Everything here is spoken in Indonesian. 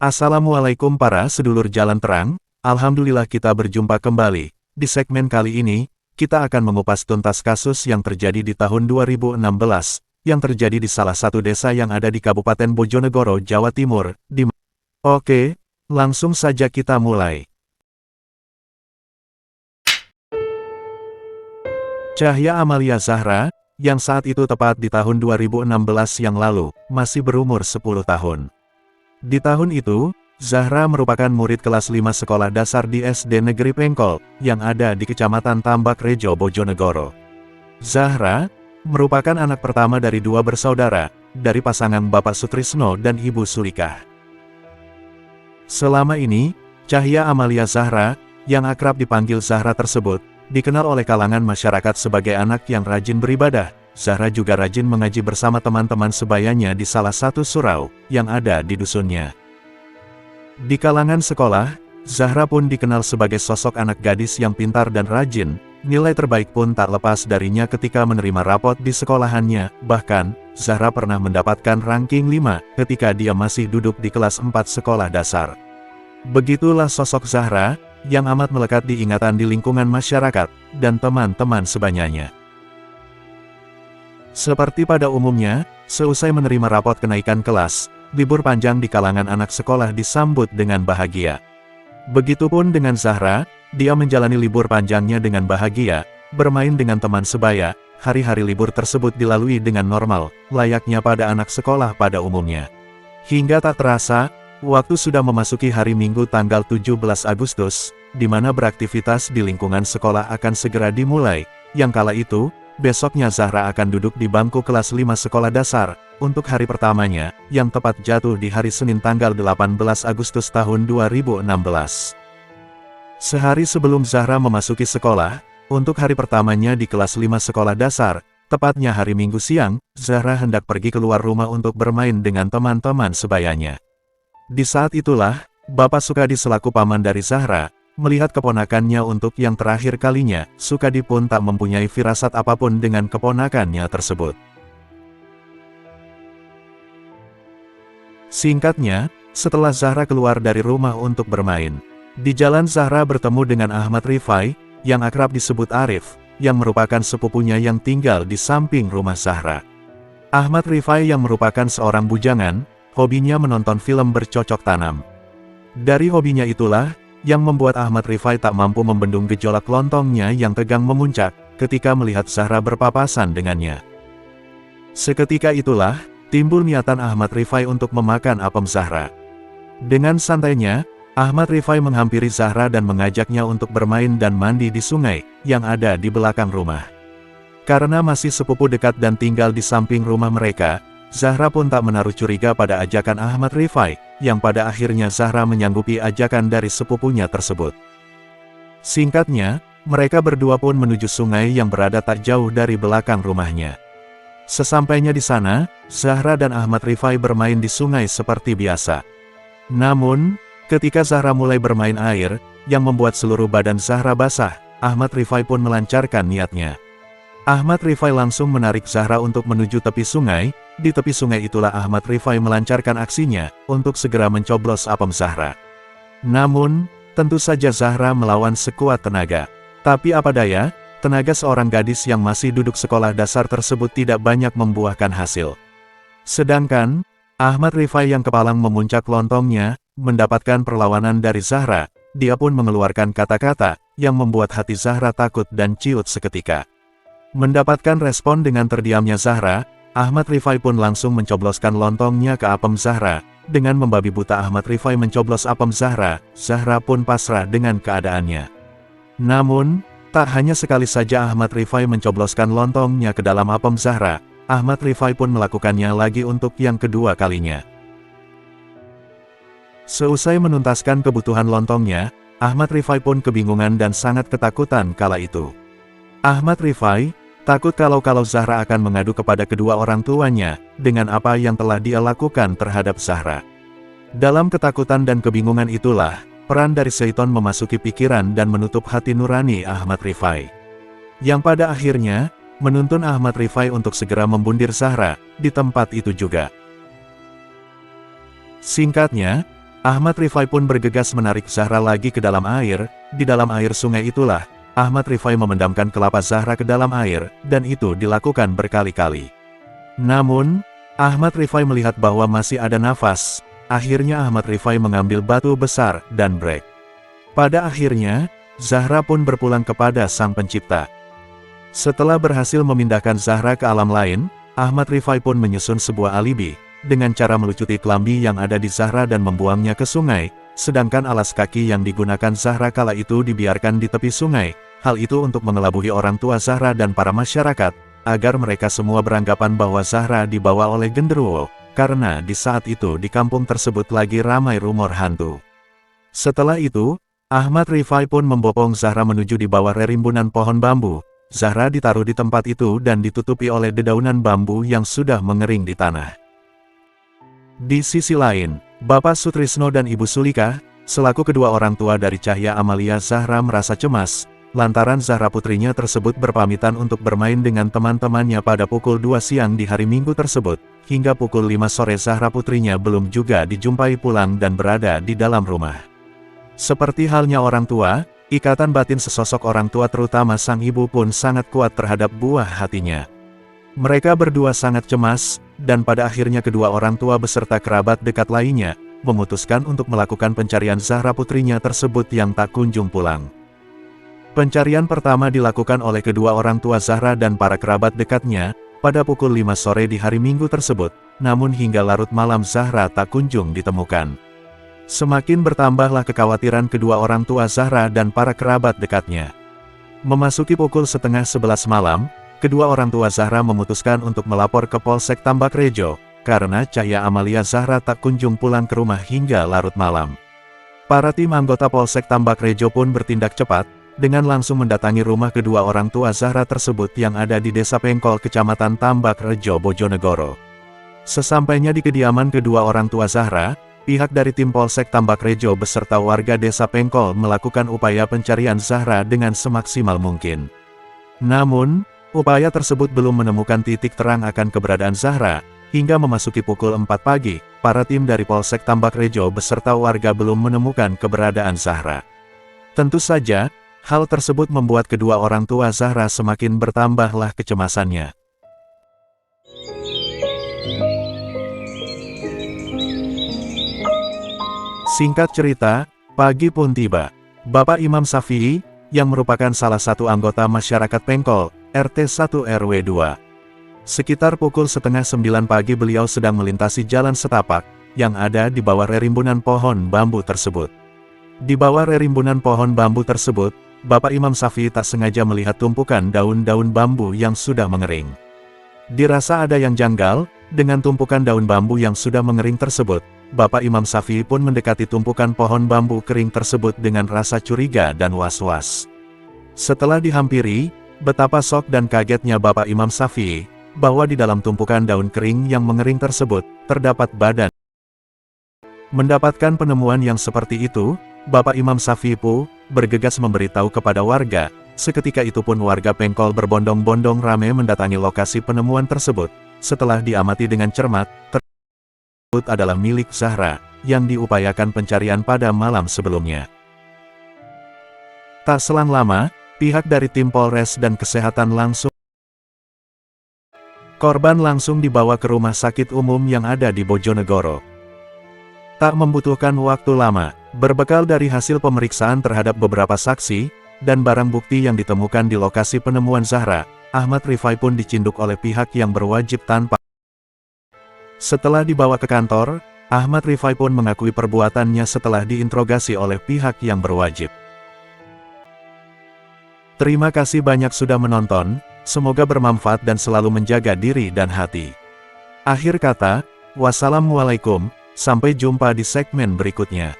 Assalamualaikum para sedulur jalan terang, Alhamdulillah kita berjumpa kembali. Di segmen kali ini, kita akan mengupas tuntas kasus yang terjadi di tahun 2016, yang terjadi di salah satu desa yang ada di Kabupaten Bojonegoro, Jawa Timur. Oke, langsung saja kita mulai. Cahya Amalia Zahra, yang saat itu tepat di tahun 2016 yang lalu, masih berumur 10 tahun. Di tahun itu, Zahra merupakan murid kelas 5 sekolah dasar di SD Negeri Pengkol, yang ada di Kecamatan Tambak Rejo, Bojonegoro. Zahra merupakan anak pertama dari dua bersaudara, dari pasangan Bapak Sutrisno dan Ibu Sulikah. Selama ini, Cahya Amalia Zahra, yang akrab dipanggil Zahra tersebut, dikenal oleh kalangan masyarakat sebagai anak yang rajin beribadah. Zahra juga rajin mengaji bersama teman-teman sebayanya di salah satu surau yang ada di dusunnya. Di kalangan sekolah, Zahra pun dikenal sebagai sosok anak gadis yang pintar dan rajin. Nilai terbaik pun tak lepas darinya ketika menerima rapot di sekolahannya. Bahkan, Zahra pernah mendapatkan ranking 5 ketika dia masih duduk di kelas 4 sekolah dasar. Begitulah sosok Zahra, yang amat melekat diingatan di lingkungan masyarakat dan teman-teman sebayanya. Seperti pada umumnya, seusai menerima rapot kenaikan kelas, libur panjang di kalangan anak sekolah disambut dengan bahagia. Begitupun dengan Zahra, dia menjalani libur panjangnya dengan bahagia, bermain dengan teman sebaya. Hari-hari libur tersebut dilalui dengan normal, layaknya pada anak sekolah pada umumnya. Hingga tak terasa, waktu sudah memasuki hari Minggu tanggal 17 Agustus, di mana beraktivitas di lingkungan sekolah akan segera dimulai. Yang kala itu, besoknya Zahra akan duduk di bangku kelas 5 sekolah dasar, untuk hari pertamanya, yang tepat jatuh di hari Senin tanggal 18 Agustus tahun 2016. Sehari sebelum Zahra memasuki sekolah, untuk hari pertamanya di kelas 5 sekolah dasar, tepatnya hari Minggu siang, Zahra hendak pergi keluar rumah untuk bermain dengan teman-teman sebayanya. Di saat itulah, Bapak Sukadi selaku paman dari Zahra, melihat keponakannya untuk yang terakhir kalinya. Sukadi pun tak mempunyai firasat apapun dengan keponakannya tersebut. Singkatnya, setelah Zahra keluar dari rumah untuk bermain, di jalan Zahra bertemu dengan Ahmad Rifai, yang akrab disebut Arif, yang merupakan sepupunya yang tinggal di samping rumah Zahra. Ahmad Rifai yang merupakan seorang bujangan, hobinya menonton film bercocok tanam. Dari hobinya itulah, yang membuat Ahmad Rifai tak mampu membendung gejolak lontongnya yang tegang memuncak, ketika melihat Zahra berpapasan dengannya. Seketika itulah, timbul niatan Ahmad Rifai untuk memakan apem Zahra. Dengan santainya, Ahmad Rifai menghampiri Zahra dan mengajaknya untuk bermain dan mandi di sungai, yang ada di belakang rumah. Karena masih sepupu dekat dan tinggal di samping rumah mereka, Zahra pun tak menaruh curiga pada ajakan Ahmad Rifai, yang pada akhirnya Zahra menyanggupi ajakan dari sepupunya tersebut. Singkatnya, mereka berdua pun menuju sungai yang berada tak jauh dari belakang rumahnya. Sesampainya di sana, Zahra dan Ahmad Rifai bermain di sungai seperti biasa. Namun, ketika Zahra mulai bermain air, yang membuat seluruh badan Zahra basah, Ahmad Rifai pun melancarkan niatnya. Ahmad Rifai langsung menarik Zahra untuk menuju tepi sungai. Di tepi sungai itulah Ahmad Rifai melancarkan aksinya, untuk segera mencoblos apem Zahra. Namun, tentu saja Zahra melawan sekuat tenaga. Tapi apa daya, tenaga seorang gadis yang masih duduk sekolah dasar tersebut tidak banyak membuahkan hasil. Sedangkan, Ahmad Rifai yang kepalang memuncak lontongnya, mendapatkan perlawanan dari Zahra. Dia pun mengeluarkan kata-kata, yang membuat hati Zahra takut dan ciut seketika. Mendapatkan respon dengan terdiamnya Zahra, Ahmad Rifai pun langsung mencobloskan lontongnya ke apem Zahra. Dengan membabi buta Ahmad Rifai mencoblos apem Zahra, Zahra pun pasrah dengan keadaannya. Namun, tak hanya sekali saja Ahmad Rifai mencobloskan lontongnya ke dalam apem Zahra, Ahmad Rifai pun melakukannya lagi untuk yang kedua kalinya. Seusai menuntaskan kebutuhan lontongnya, Ahmad Rifai pun kebingungan dan sangat ketakutan kala itu. Ahmad Rifai takut kalau Zahra akan mengadu kepada kedua orang tuanya, dengan apa yang telah dia lakukan terhadap Zahra. Dalam ketakutan dan kebingungan itulah, peran dari Syaiton memasuki pikiran dan menutup hati nurani Ahmad Rifai. Yang pada akhirnya, menuntun Ahmad Rifai untuk segera membundir Zahra, di tempat itu juga. Singkatnya, Ahmad Rifai pun bergegas menarik Zahra lagi ke dalam air. Di dalam air sungai itulah, Ahmad Rifai memendamkan kelapa Zahra ke dalam air, dan itu dilakukan berkali-kali. Namun, Ahmad Rifai melihat bahwa masih ada nafas. Akhirnya Ahmad Rifai mengambil batu besar dan break. Pada akhirnya, Zahra pun berpulang kepada Sang Pencipta. Setelah berhasil memindahkan Zahra ke alam lain, Ahmad Rifai pun menyusun sebuah alibi, dengan cara melucuti kelambi yang ada di Zahra dan membuangnya ke sungai, sedangkan alas kaki yang digunakan Zahra kala itu dibiarkan di tepi sungai. Hal itu untuk mengelabui orang tua Zahra dan para masyarakat, agar mereka semua beranggapan bahwa Zahra dibawa oleh genderuwo, karena di saat itu di kampung tersebut lagi ramai rumor hantu. Setelah itu, Ahmad Rifai pun membopong Zahra menuju di bawah rerimbunan pohon bambu. Zahra ditaruh di tempat itu dan ditutupi oleh dedaunan bambu yang sudah mengering di tanah. Di sisi lain, Bapak Sutrisno dan Ibu Sulika, selaku kedua orang tua dari Cahya Amalia Zahra merasa cemas, lantaran Zahra putrinya tersebut berpamitan untuk bermain dengan teman-temannya pada pukul 2 siang di hari Minggu tersebut, hingga pukul 5 sore Zahra putrinya belum juga dijumpai pulang dan berada di dalam rumah. Seperti halnya orang tua, ikatan batin sesosok orang tua terutama sang ibu pun sangat kuat terhadap buah hatinya. Mereka berdua sangat cemas, dan pada akhirnya kedua orang tua beserta kerabat dekat lainnya, memutuskan untuk melakukan pencarian Zahra putrinya tersebut yang tak kunjung pulang. Pencarian pertama dilakukan oleh kedua orang tua Zahra dan para kerabat dekatnya, pada pukul 5 sore di hari Minggu tersebut, namun hingga larut malam Zahra tak kunjung ditemukan. Semakin bertambahlah kekhawatiran kedua orang tua Zahra dan para kerabat dekatnya. Memasuki pukul setengah 11 malam, kedua orang tua Zahra memutuskan untuk melapor ke Polsek Tambak Rejo, karena Cahya Amalia Zahra tak kunjung pulang ke rumah hingga larut malam. Para tim anggota Polsek Tambak Rejo pun bertindak cepat, dengan langsung mendatangi rumah kedua orang tua Zahra tersebut yang ada di Desa Pengkol, Kecamatan Tambak Rejo, Bojonegoro. Sesampainya di kediaman kedua orang tua Zahra, pihak dari tim Polsek Tambak Rejo beserta warga Desa Pengkol melakukan upaya pencarian Zahra dengan semaksimal mungkin. Namun, upaya tersebut belum menemukan titik terang akan keberadaan Zahra. Hingga memasuki pukul 4 pagi, para tim dari Polsek Tambak Rejo beserta warga belum menemukan keberadaan Zahra. Tentu saja, hal tersebut membuat kedua orang tua Zahra semakin bertambahlah kecemasannya. Singkat cerita, pagi pun tiba. Bapak Imam Safi'i, yang merupakan salah satu anggota masyarakat Pengkol, RT 1 RW 2. Sekitar pukul setengah 9 pagi beliau sedang melintasi jalan setapak, yang ada di bawah rerimbunan pohon bambu tersebut. Di bawah rerimbunan pohon bambu tersebut, Bapak Imam Safi'i tak sengaja melihat tumpukan daun-daun bambu yang sudah mengering. Dirasa ada yang janggal, dengan tumpukan daun bambu yang sudah mengering tersebut, Bapak Imam Safi'i pun mendekati tumpukan pohon bambu kering tersebut dengan rasa curiga dan was-was. Setelah dihampiri, betapa shock dan kagetnya Bapak Imam Safi'i, bahwa di dalam tumpukan daun kering yang mengering tersebut, terdapat badan. Mendapatkan penemuan yang seperti itu, Bapak Imam Safi'i pun bergegas memberitahu kepada warga. Seketika itu pun warga Pengkol berbondong-bondong ramai mendatangi lokasi penemuan tersebut. Setelah diamati dengan cermat, tersebut adalah milik Zahra, yang diupayakan pencarian pada malam sebelumnya. Tak selang lama, pihak dari tim Polres dan Kesehatan langsung korban langsung dibawa ke rumah sakit umum yang ada di Bojonegoro. Tak membutuhkan waktu lama, berbekal dari hasil pemeriksaan terhadap beberapa saksi, dan barang bukti yang ditemukan di lokasi penemuan Zahra, Ahmad Rifai pun dicinduk oleh pihak yang berwajib tanpa. Setelah dibawa ke kantor, Ahmad Rifai pun mengakui perbuatannya setelah diinterogasi oleh pihak yang berwajib. Terima kasih banyak sudah menonton. Semoga bermanfaat dan selalu menjaga diri dan hati. Akhir kata, wassalamualaikum, sampai jumpa di segmen berikutnya.